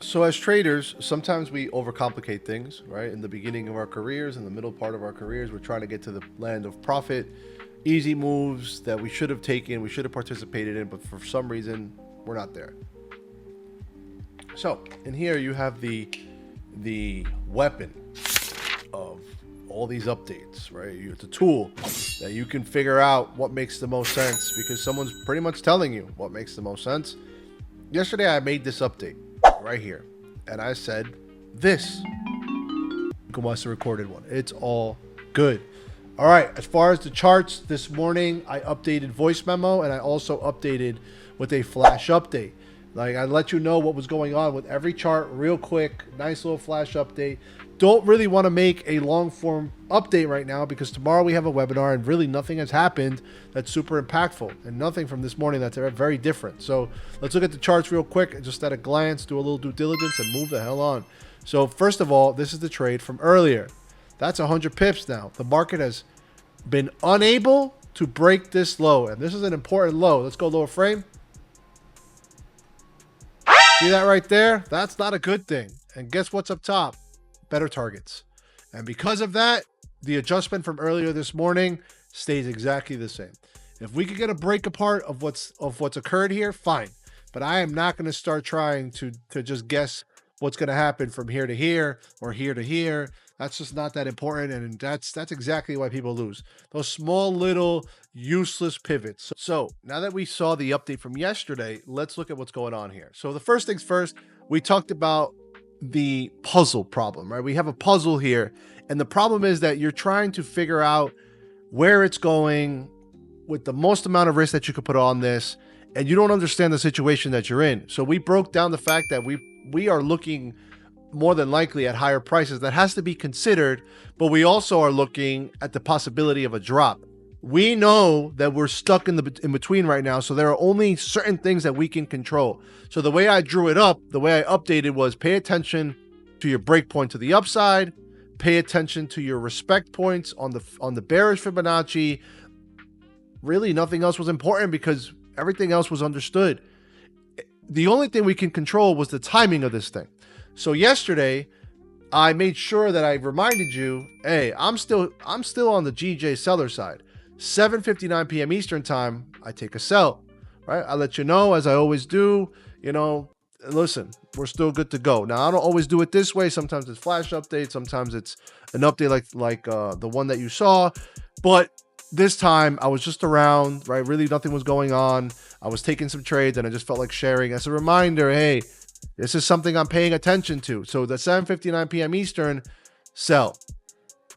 So as traders, sometimes we overcomplicate things, right? In the beginning of our careers, in the middle part of our careers, we're trying to get to the land of profit, easy moves that we should have taken, we should have participated in, but for some reason, we're not there. So in here you have the weapon of all these updates, right? It's a tool that you can figure out what makes the most sense because someone's pretty much telling you what makes the most sense. Yesterday I made this update right here and I said this. You can watch the recorded one. It's all good. All right, as far as the charts this morning, I updated voice memo and I also updated with a flash update. Like I let you know what was going on with every chart real quick, nice little flash update. Don't really want to make a long form update right now because tomorrow we have a webinar and really nothing has happened that's super impactful and nothing from this morning that's very different. So let's look at the charts real quick and just at a glance, do a little due diligence and move the hell on. So first of all, this is the trade from earlier. That's 100 pips now. The market has been unable to break this low and this is an important low. Let's go lower frame. See that right there? That's not a good thing. And guess what's up top? Better targets. And because of that, the adjustment from earlier this morning stays exactly the same. If we could get a break apart of what's occurred here, fine. But I am not going to start trying to just guess what's going to happen from here to here or here to here. That's just not that important, and that's exactly why people lose. Those small little useless pivots. So now that we saw the update from yesterday, let's look at what's going on here. So the first things first, we talked about the puzzle problem, right? We have a puzzle here, and the problem is that you're trying to figure out where it's going with the most amount of risk that you could put on this, and you don't understand the situation that you're in. So we broke down the fact that we are looking more than likely at higher prices. That has to be considered, but we also are looking at the possibility of a drop. We know that we're stuck in between right now, so there are only certain things that we can control. So the way I drew it up, the way I updated was pay attention to your break point to the upside, pay attention to your respect points on the bearish Fibonacci. Really nothing else was important because everything else was understood. The only thing we can control was the timing of this thing. So yesterday, I made sure that I reminded you, hey, I'm still on the GJ seller side. 7:59 p.m. Eastern time, I take a sell, right? I let you know, as I always do, you know, listen, we're still good to go. Now, I don't always do it this way. Sometimes it's flash updates. Sometimes it's an update like the one that you saw. But this time, I was just around, right? Really, nothing was going on. I was taking some trades, and I just felt like sharing as a reminder, hey, this is something I'm paying attention to. So the 7:59 p.m. Eastern, sell.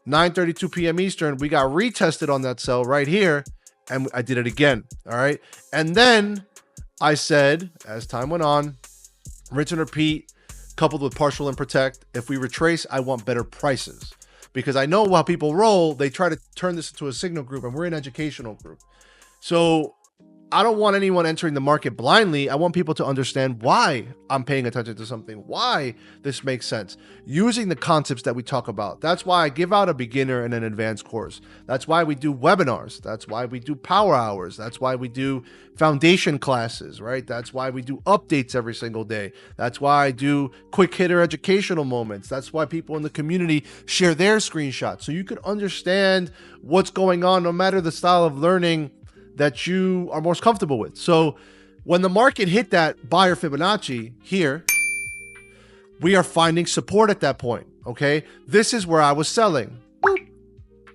9:32 p.m. Eastern, we got retested on that sell right here, and I did it again, all right? And then I said, as time went on, rinse and repeat, coupled with partial and protect. If we retrace, I want better prices. Because I know how people roll, they try to turn this into a signal group, and we're an educational group. So I don't want anyone entering the market blindly. I want people to understand why I'm paying attention to something, why this makes sense, using the concepts that we talk about. That's why I give out a beginner and an advanced course. That's why we do webinars. That's why we do power hours. That's why we do foundation classes, right? That's why we do updates every single day. That's why I do quick hitter educational moments. That's why people in the community share their screenshots. So you can understand what's going on no matter the style of learning that you are most comfortable with. So when the market hit that buyer Fibonacci here, we are finding support at that point, okay? This is where I was selling. Boop,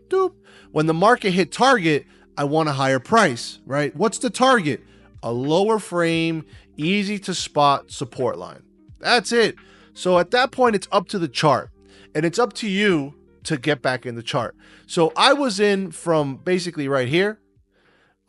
doop. When the market hit target, I want a higher price, right? What's the target? A lower frame, easy to spot support line. That's it. So at that point, it's up to the chart, and it's up to you to get back in the chart. So I was in from basically right here.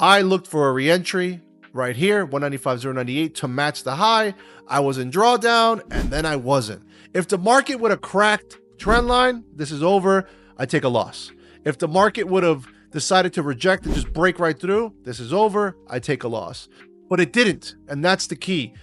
I looked for a re-entry right here, 195.098 to match the high. I was in drawdown, and then I wasn't. If the market would have cracked trend line, this is over, I take a loss. If the market would have decided to reject and just break right through, this is over, I take a loss. But it didn't, and that's the key.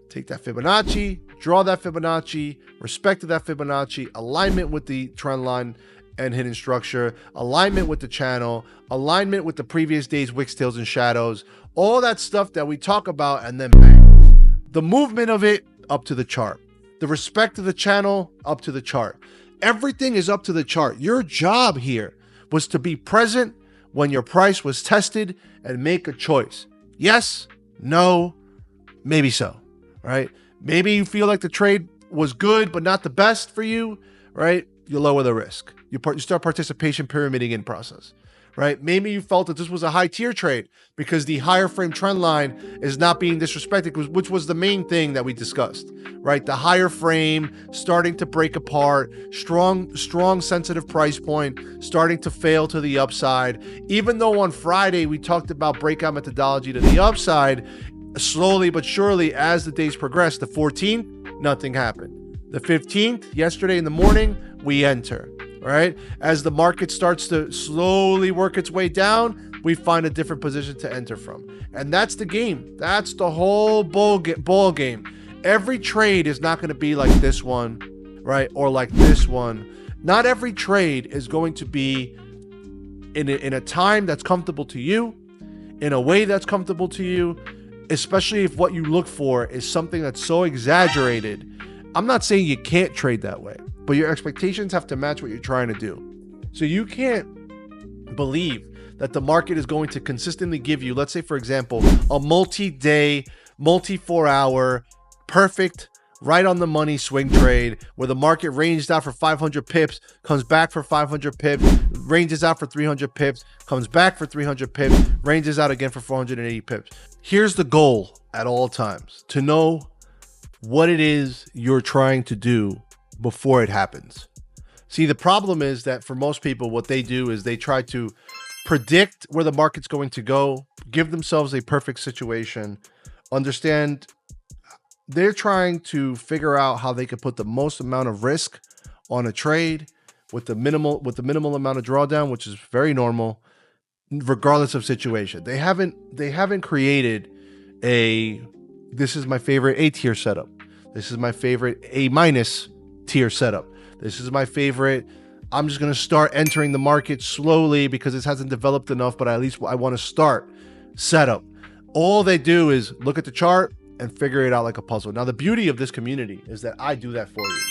Take that Fibonacci, draw that Fibonacci, respect to that Fibonacci, alignment with the trend line and hidden structure, alignment with the channel, alignment with the previous day's wicks, tails, and shadows, all that stuff that we talk about, and then bang. The movement of it up to the chart. The respect of the channel, up to the chart. Everything is up to the chart. Your job here was to be present when your price was tested and make a choice. Yes, no, maybe so, right? Maybe you feel like the trade was good, but not the best for you, right? You lower the risk. You start participation pyramiding in process, right? Maybe you felt that this was a high tier trade because the higher frame trend line is not being disrespected, which was the main thing that we discussed, right? The higher frame starting to break apart, strong sensitive price point starting to fail to the upside. Even though on Friday we talked about breakout methodology to the upside, slowly but surely as the days progressed, the 14th, nothing happened. The 15th, yesterday in the morning, we enter, right? As the market starts to slowly work its way down, we find a different position to enter from. And that's the game. That's the whole ball game. Every trade is not going to be like this one, right? Or like this one. Not every trade is going to be in a time that's comfortable to you, in a way that's comfortable to you, especially if what you look for is something that's so exaggerated. I'm not saying you can't trade that way, but your expectations have to match what you're trying to do. So you can't believe that the market is going to consistently give you, let's say, for example, a multi-day, multi-4-hour, perfect, right on the money swing trade where the market ranged out for 500 pips, comes back for 500 pips, ranges out for 300 pips, comes back for 300 pips, ranges out again for 480 pips. Here's the goal at all times, to know what it is you're trying to do before it happens. See, the problem is that for most people, what they do is they try to predict where the market's going to go, give themselves a perfect situation, understand they're trying to figure out how they can put the most amount of risk on a trade with the minimal amount of drawdown, which is very normal, regardless of situation. They haven't created this is my favorite A tier setup. This is my favorite A minus tier setup. This is my favorite. I'm just going to start entering the market slowly because this hasn't developed enough, but at least I want to start setup. All they do is look at the chart and figure it out like a puzzle. Now, the beauty of this community is that I do that for you,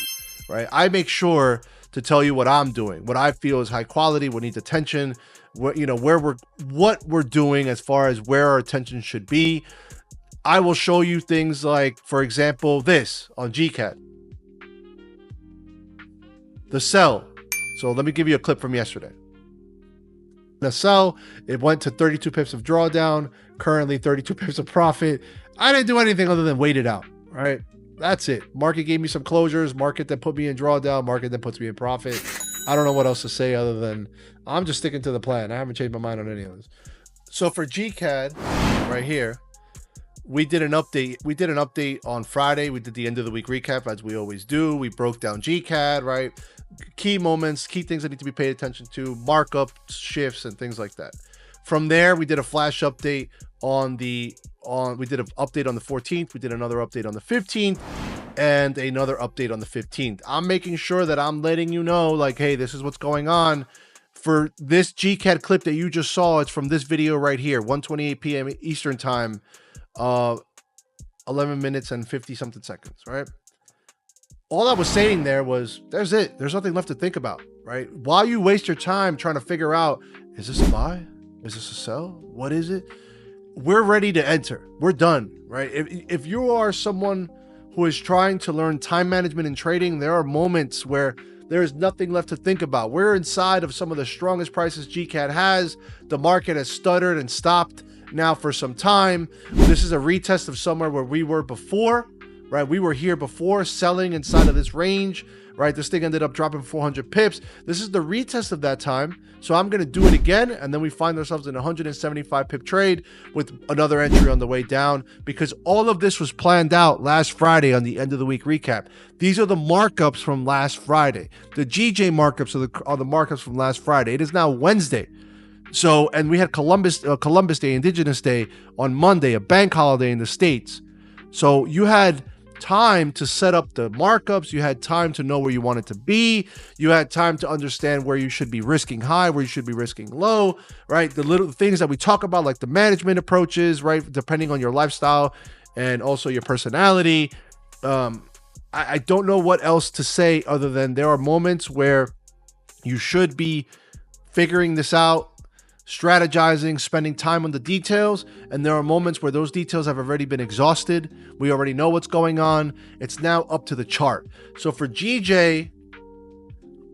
right? I make sure to tell you what I'm doing, what I feel is high quality, what needs attention, what we're doing as far as where our attention should be. I will show you things like, for example, this on GCAD. The sell. So let me give you a clip from yesterday. The sell, it went to 32 pips of drawdown, currently 32 pips of profit. I didn't do anything other than wait it out, right? That's it. Market gave me some closures, market that put me in drawdown, market that puts me in profit. I don't know what else to say other than I'm just sticking to the plan. I haven't changed my mind on any of this. So for GCAD right here, we did an update. We did an update on Friday. We did the end of the week recap as we always do. We broke down GCAD, right? Key moments, key things that need to be paid attention to, markup shifts and things like that. From there, we did a flash update we did an update on the 14th. We did another update on the 15th and another update on the 15th. I'm making sure that I'm letting you know, like, hey, this is what's going on. For this GCAD clip that you just saw, it's from this video right here, 1:28 p.m. Eastern time, 11 minutes and 50 something seconds, right? All I was saying there was, there's it. There's nothing left to think about, right? While you waste your time trying to figure out, is this a buy? Is this a sell? What is it? We're ready to enter. We're done, right? If you are someone who is trying to learn time management and trading, there are moments where there is nothing left to think about. We're inside of some of the strongest prices GCAD has. The market has stuttered and stopped now for some time. This is a retest of somewhere where we were before, right? We were here before, selling inside of this range, right? This thing ended up dropping 400 pips. This is the retest of that time. So I'm going to do it again. And then we find ourselves in a 175 pip trade with another entry on the way down, because all of this was planned out last Friday on the end of the week recap. These are the markups from last Friday. The GJ markups are the markups from last Friday. It is now Wednesday. So, and we had Columbus Day, Indigenous Day on Monday, a bank holiday in the States. So you had time to set up the markups. You had time to know where you wanted to be. You had time to understand where you should be risking high, where you should be risking low, right? The little things that we talk about, like the management approaches, right? Depending on your lifestyle and also your personality. I don't know what else to say other than there are moments where you should be figuring this out, strategizing, spending time on the details, and there are moments where those details have already been exhausted. We already know what's going on. It's now up to the chart. So for GJ,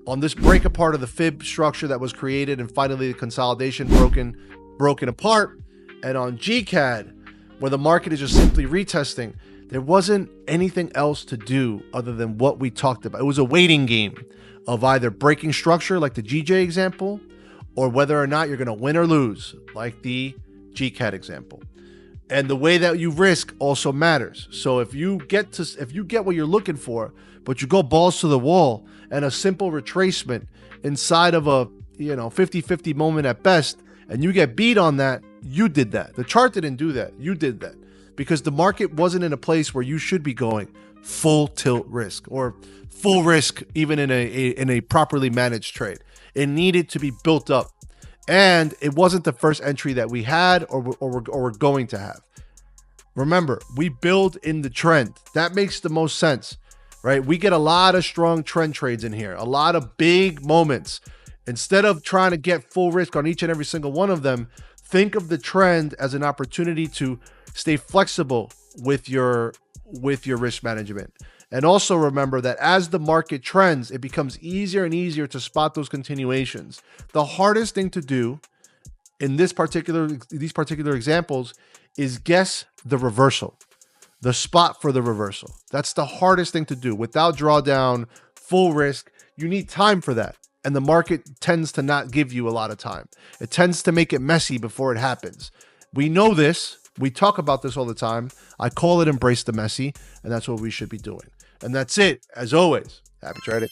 on this break apart of the fib structure that was created and finally the consolidation broken apart, and on GCAD, where the market is just simply retesting, there wasn't anything else to do other than what we talked about. It was a waiting game of either breaking structure like the GJ example, or whether or not you're going to win or lose like the GCAD example. And the way that you risk also matters. So if you get what you're looking for, but you go balls to the wall and a simple retracement inside of a 50-50 moment at best, and you get beat on that, you did that. The chart didn't do that. You did that because the market wasn't in a place where you should be going full tilt risk or full risk even in a properly managed trade. It needed to be built up, and it wasn't the first entry that we had or we're going to have. Remember, we build in the trend. That makes the most sense, right? We get a lot of strong trend trades in here, a lot of big moments. Instead of trying to get full risk on each and every single one of them, think of the trend as an opportunity to stay flexible with your risk management. And also remember that as the market trends, it becomes easier and easier to spot those continuations. The hardest thing to do in these particular examples is guess the reversal, the spot for the reversal. That's the hardest thing to do. Without drawdown, full risk, you need time for that. And the market tends to not give you a lot of time. It tends to make it messy before it happens. We know this. We talk about this all the time. I call it embrace the messy, and that's what we should be doing. And that's it. As always, happy trading.